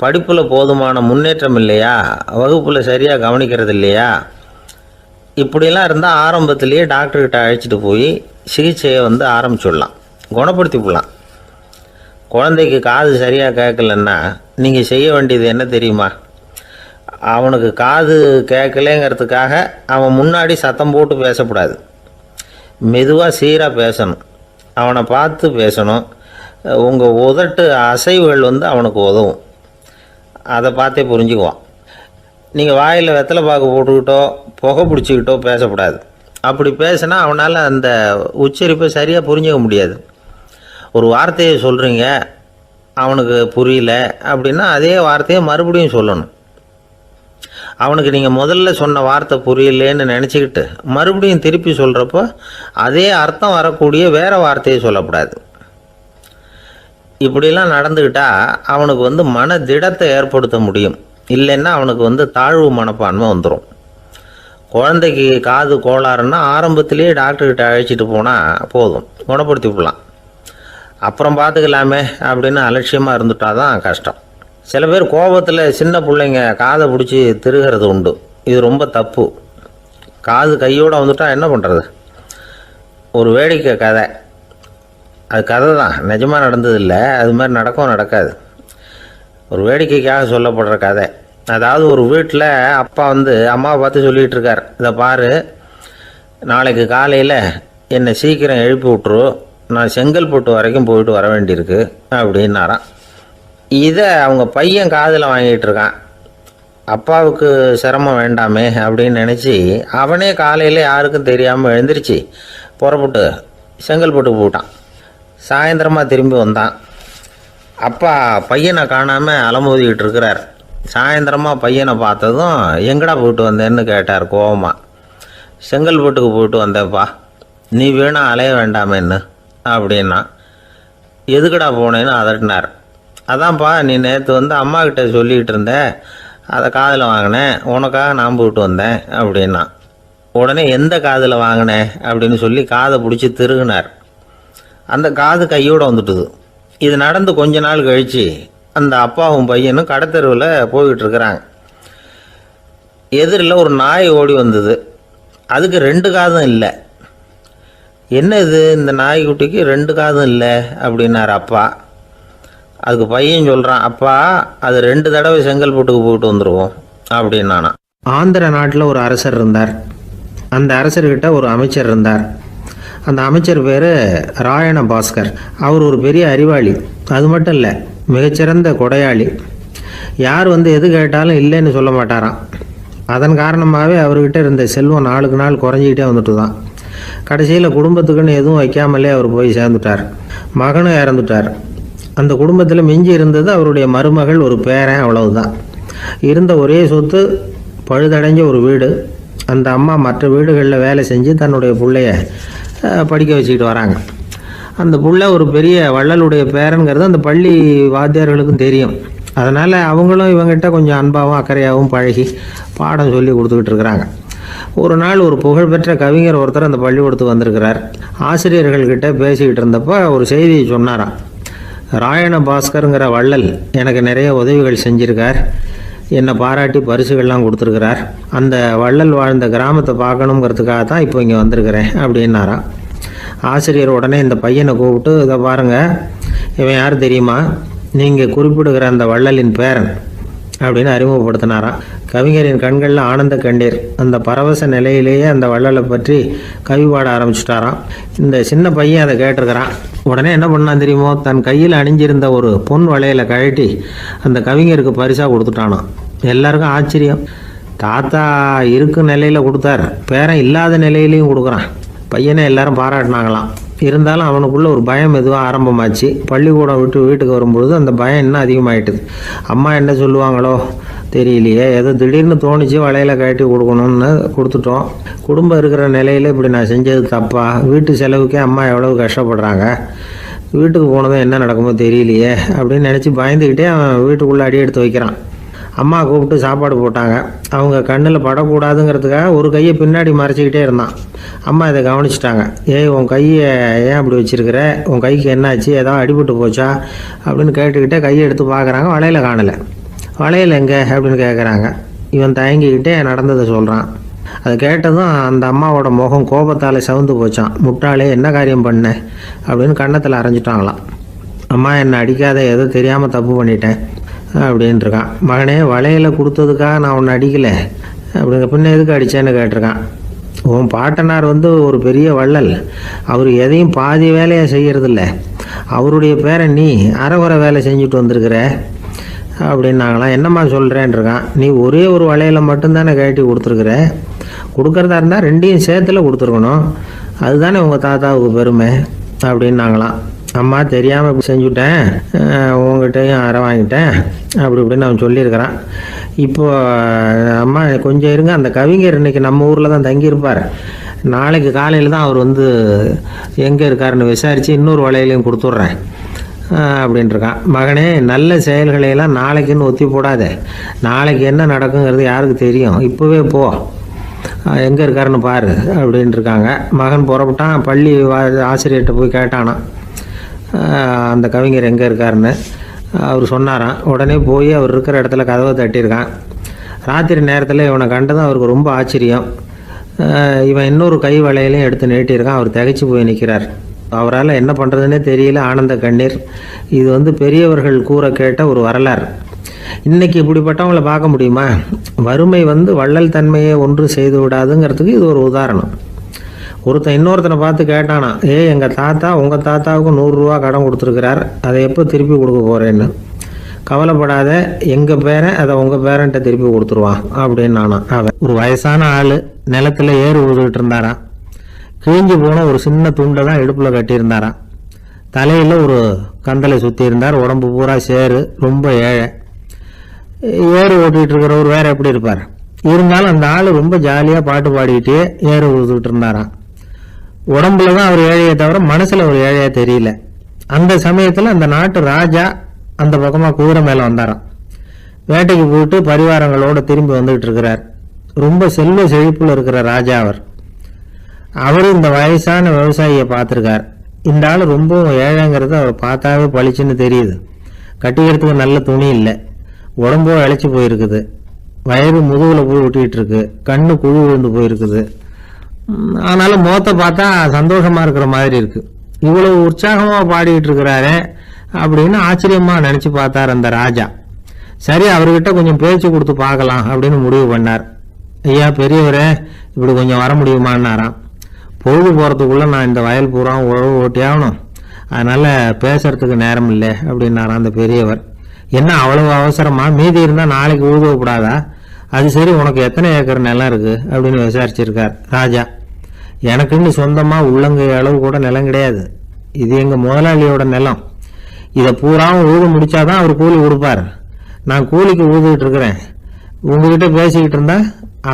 படிப்பில் போதுமான முன்னேற்றம் இல்லையா, வகுப்பில் சரியாக கவனிக்கிறது இல்லையா, இப்படிலாம் இருந்தால் ஆரம்பத்திலேயே டாக்டர்கிட்ட அழைச்சிட்டு போய் சிகிச்சையை ஆரம்பிச்சுடலாம், குணப்படுத்தி விடலாம். குழந்தைக்கு காது சரியாக கேட்கலன்னா நீங்கள் செய்ய வேண்டியது என்ன தெரியுமா? அவனுக்கு காது கேட்கலேங்கிறதுக்காக அவன் முன்னாடி சத்தம் போட்டு பேசக்கூடாது. மெதுவாக சீராக பேசணும், அவனை பார்த்து பேசணும். உங்கள் உதட்டு அசைவுகள் அவனுக்கு உதவும், அதை பார்த்தே புரிஞ்சுக்குவான். நீங்கள் வாயில் வெத்தலை பாக்கு போட்டுக்கிட்டோ புகை பிடிச்சிக்கிட்டோ பேசக்கூடாது. அப்படி பேசினா அவனால் அந்த உச்சரிப்பை சரியாக புரிஞ்சிக்க முடியாது. ஒரு வார்த்தையை சொல்கிறீங்க, அவனுக்கு புரியல அப்படின்னா அதே வார்த்தையை மறுபடியும் சொல்லணும். அவனுக்கு நீங்கள் முதல்ல சொன்ன வார்த்தை புரியலேன்னு நினச்சிக்கிட்டு மறுபடியும் திருப்பி சொல்கிறப்போ அதே அர்த்தம் வரக்கூடிய வேறு வார்த்தையை சொல்லக்கூடாது. இப்படிலாம் நடந்துக்கிட்டால் அவனுக்கு மன திடத்தை ஏற்படுத்த முடியும். இல்லைன்னா அவனுக்கு தாழ்வு மனப்பான்மை வந்துடும். குழந்தைக்கு காது கோளாறுன்னா ஆரம்பத்திலேயே டாக்டர்கிட்ட அழைச்சிட்டு போனால் போதும், குணப்படுத்தி விடலாம். அப்புறம் பார்த்துக்கலாமே அப்படின்னு அலட்சியமாக இருந்துட்டால் தான் கஷ்டம். சில பேர் கோபத்தில் சின்ன பிள்ளைங்க காதை பிடிச்சி திருகிறது உண்டு. இது ரொம்ப தப்பு. காது கையோடு வந்துட்டால் என்ன பண்ணுறது? ஒரு வேடிக்கை கதை, அது கதை தான், நிஜமாக நடந்ததில்லை, அது மாதிரி நடக்காது. ஒரு வேடிக்கைக்காக சொல்லப்படுற கதை. அதாவது ஒரு வீட்டில் அப்பா அம்மாவை பார்த்து சொல்லிகிட்டு இருக்கார், இதை பாரு, நாளைக்கு காலையில் என்னை சீக்கிரம் எழுப்பி விட்ரு, நான் செங்கல்பட்டு வரைக்கும் போயிட்டு வர வேண்டியிருக்கு அப்படின்னாராம். இதை அவங்க பையன் காதில் வாங்கிட்டு இருக்கான். அப்பாவுக்கு சிரமம் வேண்டாமே அப்படின்னு நினச்சி அவனே காலையில் யாருக்கும் தெரியாமல் எழுந்திரிச்சு புறப்பட்டு செங்கல்பட்டுக்கு போட்டான். சாயந்தரமாக திரும்பி வந்தான். அப்பா பையனை காணாமல் அலமோதிக்கிட்டு இருக்கிறார். சாயந்தரமாக பையனை பார்த்ததும் எங்கடா போயிட்டு வந்தேன்னு கேட்டார் கோவமாக. செங்கல்பட்டுக்கு போயிட்டு வந்தேன்ப்பா, நீ வேணா அலைய வேண்டாமேன்னு அப்படின்னா. எதுக்கடா போனேன்னு அதட்டினார். அதான்ப்பா, நீ நேற்று அம்மாக்கிட்ட சொல்லிக்கிட்டு இருந்த, அதை காதில் வாங்கினேன், உனக்காக நான் போயிட்டு வந்தேன் அப்படின்னா. உடனே எந்த காதில் வாங்கினேன் அப்படின்னு சொல்லி காதை பிடிச்சி திருகினார். அந்த காது கையோடு வந்துட்டுது. இது நடந்து கொஞ்ச நாள் கழித்து அந்த அப்பாவும் பையனும் கடத்தெருவில் போய்கிட்டு இருக்கிறாங்க. எதிரில் ஒரு நாய் ஓடி வந்தது. அதுக்கு 2 காதும் இல்லை. என்ன இது, இந்த நாய்க்குட்டிக்கு 2 காதும் இல்லை அப்படின்னார் அப்பா. அதுக்கு பையன் சொல்கிறான், அப்பா அது 2 தடவை செங்கல்பட்டுக்கு போயிட்டு வந்துடுவோம் அப்படின்னானா. ஆந்திர நாட்டில் ஒரு அரசர் இருந்தார். அந்த அரசர்கிட்ட ஒரு அமைச்சர் இருந்தார். அந்த அமைச்சர் பேர் ராயண பாஸ்கர். அவர் ஒரு பெரிய அறிவாளி. அது மட்டும் இல்லை, மிகச்சிறந்த கொடையாளி. யார் எது கேட்டாலும் இல்லைன்னு சொல்ல மாட்டாராம். அதன் காரணமாகவே அவர்கிட்ட இருந்த செல்வம் நாளுக்கு நாள் குறைஞ்சிக்கிட்டே வந்துட்டு தான். கடைசியில் குடும்பத்துக்குன்னு எதுவும் வைக்காமலே அவர் போய் சேர்ந்துட்டார். மகனும் இறந்துட்டார். அந்த குடும்பத்தில் மிஞ்சி இருந்தது அவருடைய மருமகள், ஒரு பேரன், அவ்வளவுதான். இருந்த ஒரே சொத்து பழுதடைஞ்ச ஒரு வீடு. அந்த அம்மா மற்ற வீடுகளில் வேலை செஞ்சு தன்னுடைய பிள்ளைய படிக்க வச்சுக்கிட்டு வராங்க. அந்த புள்ள ஒரு பெரிய வள்ளலுடைய பேரன்கிறது அந்த பள்ளி வாத்தியார்களுக்கும் தெரியும். அதனால் அவங்களும் இவங்ககிட்ட கொஞ்சம் அன்பாகவும் அக்கறையாகவும் பழகி பாடம் சொல்லி கொடுத்துக்கிட்டு இருக்கிறாங்க. ஒரு நாள் ஒரு புகழ்பெற்ற கவிஞர் ஒருத்தர் அந்த பள்ளிக்கூடத்துக்கு வந்திருக்கிறார். ஆசிரியர்கள்கிட்ட பேசிக்கிட்டு இருந்தப்போ ஒரு செய்தியை சொன்னாராம். ராயண பாஸ்கருங்கிற வள்ளல் எனக்கு நிறைய உதவிகள் செஞ்சுருக்கார், என்னை பாராட்டி பரிசுகள்லாம் கொடுத்துருக்கிறார். அந்த வள்ளல் வாழ்ந்த கிராமத்தை பார்க்கணுங்கிறதுக்காக தான் இப்போ இங்கே வந்திருக்கிறேன் அப்படின்னாராம். ஆசிரியர் உடனே இந்த பையனை கூப்பிட்டு, இதை பாருங்கள், இவன் யார் தெரியுமா, நீங்கள் குறிப்பிடுகிற அந்த வள்ளலின் பேரன் அப்படின்னு அறிமுகப்படுத்தினாராம். கவிஞரின் கண்களில் ஆனந்த கண்ணீர். அந்த பரவச நிலையிலேயே அந்த வள்ளலை பற்றி கவி பாட ஆரம்பிச்சிட்டாராம். இந்த சின்ன பையன் அதை கேட்டிருக்கிறான். உடனே என்ன பண்ணான் தெரியுமோ, தன் கையில் அணிஞ்சிருந்த ஒரு பொன் வளையலை கழட்டி அந்த கவிஞருக்கு பரிசாக கொடுத்துட்டானான். எல்லாருக்கும் ஆச்சரியம். தாத்தா இருக்கும் நிலையில் கொடுத்தார், பேரன் இல்லாத நிலையிலையும் கொடுக்குறான். பையனை எல்லாரும் பாராட்டினாங்களாம். இருந்தாலும் அவனுக்குள்ள ஒரு பயம் எதுவும் ஆரம்பமாச்சு. பள்ளிக்கூடம் விட்டு வீட்டுக்கு வரும்பொழுது அந்த பயம் இன்னும் அதிகமாகிட்டுது. அம்மா என்ன சொல்லுவாங்களோ தெரியலையே, ஏதோ திடீர்னு தோணிச்சு வளையல கட்டி கொடுக்கணும்னு கொடுத்துட்டோம். குடும்பம் இருக்கிற நிலையில் இப்படி நான் செஞ்சது தப்பா, வீட்டு செலவுக்கே அம்மா எவ்வளவு கஷ்டப்படுறாங்க, வீட்டுக்கு போனதும் என்ன நடக்குமோ தெரியலையே அப்படின்னு நினச்சி பயந்துக்கிட்டே அவன் வீட்டுக்குள்ளே அடி எடுத்து வைக்கிறான். அம்மா கூப்பிட்டு சாப்பாடு போட்டாங்க. அவங்க கண்ணில் படக்கூடாதுங்கிறதுக்காக ஒரு கையை பின்னாடி மறைச்சிக்கிட்டே இருந்தான். அம்மா இதை கவனிச்சிட்டாங்க. ஏய், உன் கையை ஏன் அப்படி வச்சிருக்கிற? உன் கைக்கு என்னாச்சு? ஏதாவது அடிபட்டு போச்சா அப்படின்னு கேட்டுக்கிட்டே கையை எடுத்து பார்க்குறாங்க. வளையல காணலை. வளையல் எங்கே அப்படின்னு கேட்குறாங்க. இவன் தயங்கிக்கிட்டே நடந்ததை சொல்கிறான். அதை கேட்டதும் அந்த அம்மாவோட முகம் கோபத்தால் சவுந்து போச்சான். முட்டாளே, என்ன காரியம் பண்ண அப்படின்னு கன்னத்தில் அரைஞ்சிட்டாங்களாம். அம்மா, என்னை அடிக்காத, ஏதோ தெரியாமல் தப்பு பண்ணிட்டேன் அப்படின்ட்டுருக்கான். மகனே, வளையலை கொடுத்ததுக்காக நான் உன்னை அடிக்கலை அப்படிங்க, பின்ன எதுக்கு அடித்தேன்னு கேட்டிருக்கான். உன் பாட்டனார் ஒரு பெரிய வள்ளல். அவர் எதையும் பாதி வேலையை செய்கிறதில்ல. அவருடைய பேரை நீ அரைகுறை வேலை செஞ்சுட்டு வந்திருக்கிற அப்படின்னாங்களாம். என்னம்மா சொல்கிறேன்ருக்கான். நீ ஒரே ஒரு வளையலை மட்டும்தானே கழட்டி கொடுத்துருக்குற. கொடுக்குறதா இருந்தால் ரெண்டையும் சேர்த்துல கொடுத்துருக்கணும். அதுதானே உங்கள் தாத்தாவுக்கு பெருமை அப்படின்னாங்களாம். அம்மா, தெரியாமல் இப்படி செஞ்சுட்டேன், உங்கள்கிட்டையும் அரை வாங்கிட்டேன் அப்படி இப்படின்னு அவன் சொல்லியிருக்கிறான். இப்போது அம்மா கொஞ்சம் இருங்க, அந்த கவிஞர் இன்றைக்கி நம்ம ஊரில் தான் தங்கியிருப்பார். நாளைக்கு காலையில் தான் அவர் எங்கே இருக்காருன்னு விசாரித்து இன்னொரு வளையலையும் கொடுத்துட்றேன் அப்படின்ட்டுருக்கான். மகனே, நல்ல செயல்களையெல்லாம் நாளைக்குன்னு ஒத்தி போடாத. நாளைக்கு என்ன நடக்குங்கிறது யாருக்கு தெரியும்? இப்போவே போ, எங்கே இருக்காருன்னு பாரு அப்படின்ட்டுருக்காங்க. மகன் புறப்பட்டான். பள்ளி ஆசிரியர்கிட்ட போய் கேட்டானான் அந்த கவிஞர் எங்கே இருக்காருன்னு. அவர் சொன்னாராம். உடனே போய் அவர் இருக்கிற இடத்துல கதவை தட்டியிருக்கான். ராத்திரி நேரத்தில் இவனை கண்டதும் அவருக்கு ரொம்ப ஆச்சரியம். இவன் இன்னொரு கை வளையலையும் எடுத்து நீட்டியிருக்கான். அவர் திகைச்சு போய் நிற்கிறார். அவரால் என்ன பண்ணுறதுன்னே தெரியல. ஆனந்த கண்ணீர். இது பெரியவர்கள் கூற கேட்ட ஒரு வரலாறு. இன்றைக்கி இப்படிப்பட்டவங்களை பார்க்க முடியுமா? வறுமை வள்ளல் தன்மையை ஒன்று செய்து விடாதுங்கிறதுக்கு இது ஒரு உதாரணம். ஒருத்தன் இன்னொருத்தனை பார்த்து கேட்டானா, எங்கள் தாத்தா உங்கள் தாத்தாவுக்கு 100 ரூபா கடன் கொடுத்துருக்கிறார், அதை எப்போ திருப்பி கொடுக்க போகிறேன்னு. கவலைப்படாத, எங்கள் பேரன் அதை உங்கள் பேரன்ட்ட திருப்பி கொடுத்துருவான் அப்படின்னு நானான். அவன் ஒரு வயசான ஆள் நிலத்தில் ஏறு உழுதுகிட்டு இருந்தாரான். கிழிஞ்சு போன ஒரு சின்ன துண்டை தான் இடுப்பில் கட்டியிருந்தாரான். தலையில் ஒரு கந்தலை சுற்றி இருந்தார். உடம்பு பூரா சேரு. ரொம்ப ஏழை. ஏறு ஓட்டிகிட்டு இருக்கிறவர் வேறு எப்படி இருப்பார்? இருந்தாலும் அந்த ஆள் ரொம்ப ஜாலியாக பாட்டு பாடிக்கிட்டே ஏறு உழுதுகிட்டு இருந்தாரான். உடம்புல தான் அவர் ஏழையை தவிர மனசில் ஒரு ஏழையாக தெரியல. அந்த சமயத்தில் அந்த நாட்டு ராஜா அந்த பக்கமாக குதிரை மேலே வந்தாராம். வேட்டைக்கு போயிட்டு பரிவாரங்களோடு திரும்பி வந்துகிட்டு இருக்கிறார். ரொம்ப செல்வ செழிப்பில் இருக்கிற ராஜா அவர் இந்த வயசான விவசாயியை பார்த்துருக்கார். இந்த ஆள் ரொம்பவும் ஏழைங்கிறது அவர் பார்த்தாவே பளிச்சுன்னு தெரியுது. கட்டிக்கிறதுக்கு நல்ல துணி இல்லை. உடம்போ இழைச்சி போயிருக்குது. வயிறு முதுகில் போய் ஒட்டிகிட்டு இருக்கு. கண்ணு குழு விழுந்து போயிருக்குது. ஆனாலும் முகத்தை பார்த்தா சந்தோஷமாக இருக்கிற மாதிரி இருக்குது. இவ்வளவு உற்சாகமாக பாடிக்கிட்டு இருக்கிறாரே அப்படின்னு ஆச்சரியமாக நினச்சி பார்த்தார் அந்த ராஜா. சரி, அவர்கிட்ட கொஞ்சம் பேச்சு கொடுத்து பார்க்கலாம் அப்படின்னு முடிவு பண்ணார். ஐயா பெரியவரே, இப்படி கொஞ்சம் வர முடியுமான்னாராம். பொழுது போகிறதுக்குள்ளே நான் இந்த வயல் பூரா உழவு ஓட்டி ஆகணும், அதனால் பேசுறதுக்கு நேரம் இல்லை அப்படின்னாராம் அந்த பெரியவர். என்ன அவ்வளவு அவசரமா? மீதி இருந்தால் நாளைக்கு உழுதக்கூடாதா? அது சரி, உனக்கு எத்தனை ஏக்கர் நிலம் இருக்குது அப்படின்னு விசாரிச்சிருக்கார் ராஜா. எனக்குன்னு சொந்தமாக உள்ளங்கை அளவு கூட நிலம் கிடையாது. இது எங்கள் முதலாளியோட நிலம். இதை பூராவும் உழுது முடிச்சாதான் அவர் கூலி கொடுப்பார். நான் கூலிக்கு உழுதுகிட்டு இருக்கிறேன். உங்ககிட்ட பேசிக்கிட்டு இருந்தா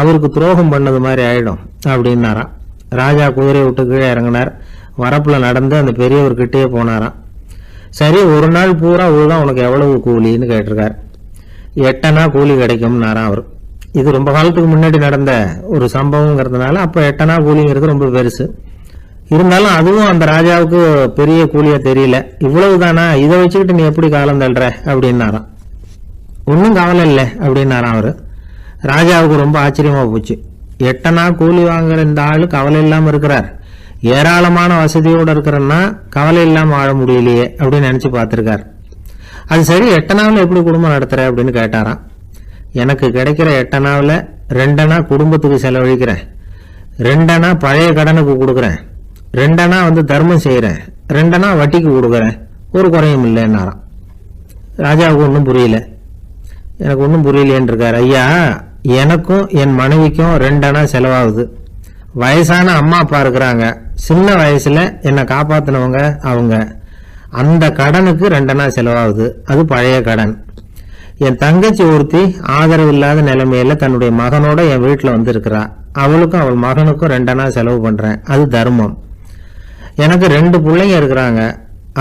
அவருக்கு துரோகம் பண்ணது மாதிரி ஆயிடும் அப்படின்னாராம். ராஜா குதிரையை விட்டு கீழே இறங்கினார். வரப்பில் நடந்து அந்த பெரியவர்கிட்டயே போனாராம். சரி, ஒரு நாள் பூரா உழுதா உனக்கு எவ்வளவு கூலின்னு கேட்டிருக்கார். 8 அணா கூலி கிடைக்கும்னாராம் அவர். இது ரொம்ப காலத்துக்கு முன்னாடி நடந்த ஒரு சம்பவங்கிறதுனால அப்போ 8 அணா கூலிங்கிறது ரொம்ப பெருசு. இருந்தாலும் அதுவும் அந்த ராஜாவுக்கு பெரிய கூலியா தெரியல. இவ்வளவு தானா, இதை வச்சுக்கிட்டு நீ எப்படி காலம் தள்ளுற அப்படின்னாராம். ஒன்றும் கவலை இல்லை அப்படின்னாராம் அவர். ராஜாவுக்கு ரொம்ப ஆச்சரியமா போச்சு. 8 அணா கூலி வாங்குற இந்த ஆளு கவலை இல்லாமல் இருக்கிறார். ஏராளமான வசதியோடு இருக்கிறன்னா கவலை இல்லாமல் வாழ முடியலையே அப்படின்னு நினச்சி பார்த்துருக்கார். அது சரி, 8 அணாவில் எப்படி குடும்பம் நடத்துகிற அப்படின்னு கேட்டாராம். எனக்கு கிடைக்கிற 8 அணாவில் 2 அணா குடும்பத்துக்கு செலவழிக்கிறேன், 2 அணா பழைய கடனுக்கு கொடுக்குறேன், 2 அணா தர்மம் செய்கிறேன், 2 அணா வட்டிக்கு கொடுக்குறேன், ஒரு குறையும் இல்லைன்னாராம். ராஜாவுக்கு ஒன்றும் புரியல. எனக்கு ஒன்றும் புரியலேன்னு இருக்கார். ஐயா, எனக்கும் என் மனைவிக்கும் 2 அணா செலவாகுது. வயசான அம்மா அப்பா இருக்கிறாங்க. சின்ன வயசுல என்னை காப்பாத்தினவங்க அவங்க. அந்த கடனுக்கு 2 அணா செலவாகுது. அது பழைய கடன். என் தங்கச்சி ஒருத்தி ஆதரவு இல்லாத நிலைமையில தன்னுடைய மகனோட என் வீட்டில் வந்திருக்கிறா. அவளுக்கும் அவள் மகனுக்கும் 2 அணா செலவு பண்றேன். அது தர்மம். எனக்கு 2 பிள்ளைங்க இருக்கிறாங்க.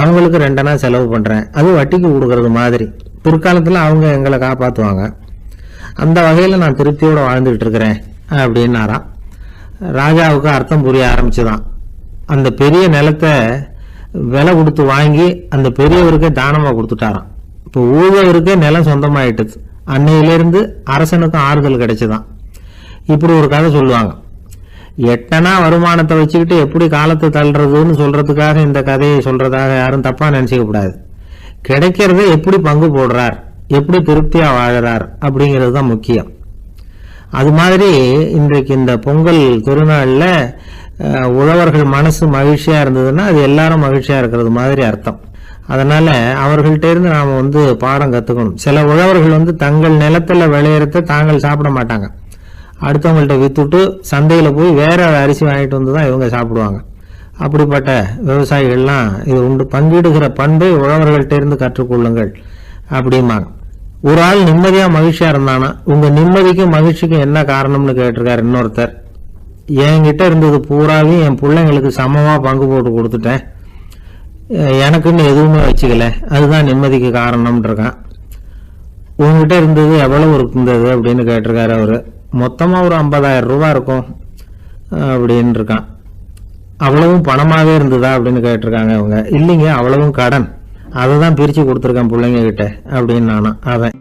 அவங்களுக்கு 2 அணா செலவு பண்றேன். அது வட்டிக்கு கொடுக்கறது மாதிரி. பிற்காலத்தில் அவங்க எங்களை காப்பாற்றுவாங்க. அந்த வகையில் நான் திருப்தியோடு வாழ்ந்துகிட்டு இருக்கிறேன் அப்படின்னாராம். ராஜாவுக்கு அர்த்தம் புரிய ஆரம்பிச்சுதான். அந்த பெரிய நிலத்தை விலை கொடுத்து வாங்கி அந்த பெரியவருக்கே தானமாக கொடுத்துட்டாராம். இப்போ ஊழவருக்கே நிலம் சொந்தமாயிட்டுது. அன்னையிலேருந்து அரசனுக்கும் ஆறுதல் கிடைச்சுதான். இப்படி ஒரு கதை சொல்லுவாங்க. எட்டனா வருமானத்தை வச்சுக்கிட்டு எப்படி காலத்தை தள்ளுறதுன்னு சொல்றதுக்காக இந்த கதையை சொல்றதாக யாரும் தப்பா நினைச்சுக்க கூடாது. கிடைக்கிறத எப்படி பங்கு போடுறார், எப்படி திருப்தியா வாழறார் அப்படிங்கிறது தான் முக்கியம். அது மாதிரி இன்றைக்கு இந்த பொங்கல் திருநாள்ல உழவர்கள் மனசு மகிழ்ச்சியா இருந்ததுன்னா அது எல்லாரும் மகிழ்ச்சியா இருக்கிறது மாதிரி அர்த்தம். அதனால அவர்கள்ட்ட இருந்து நாம பாடம் கத்துக்கணும். சில உழவர்கள் தங்கள் நிலத்துல விளையறத தாங்கள் சாப்பிட மாட்டாங்க. அடுத்தவங்கள்ட்ட வித்துட்டு சந்தையில் போய் வேற அரிசி வாங்கிட்டு வந்து தான் இவங்க சாப்பிடுவாங்க. அப்படிப்பட்ட விவசாயிகள்லாம் இது உண்டு. பங்கிடுகிற பண்பை உழவர்கள்ட்ட இருந்து கற்றுக்கொள்ளுங்கள் அப்படிம்பாங்க. ஒரு ஆள் நிம்மதியா மகிழ்ச்சியா இருந்தானா, உங்க நிம்மதிக்கும் மகிழ்ச்சிக்கும் என்ன காரணம்னு கேட்டிருக்காரு இன்னொருத்தர். என்கிட்ட இருந்தது பூராவையும் என் பிள்ளைங்களுக்கு சமமா பங்கு போட்டு கொடுத்துட்டேன், எனக்குன்னு எதுவுமே வச்சுக்கல, அதுதான் நிம்மதிக்கு காரணம்னு இருக்கான். உங்ககிட்ட இருந்தது எவ்வளவு இருந்தது அப்படின்னு கேட்டிருக்காரு அவரு. மொத்தமா ஒரு 50,000 ரூபாய் இருக்கும் அப்படின்னு இருக்கான். அவ்வளவும் பணமாவே இருந்ததா அப்படின்னு கேட்டிருக்காங்க அவங்க. இல்லைங்க, அவ்வளவும் கடன், அதை தான் பிரிச்சு கொடுத்துருக்கேன் பிள்ளைங்க கிட்ட அப்படின்னு நானும். அவன்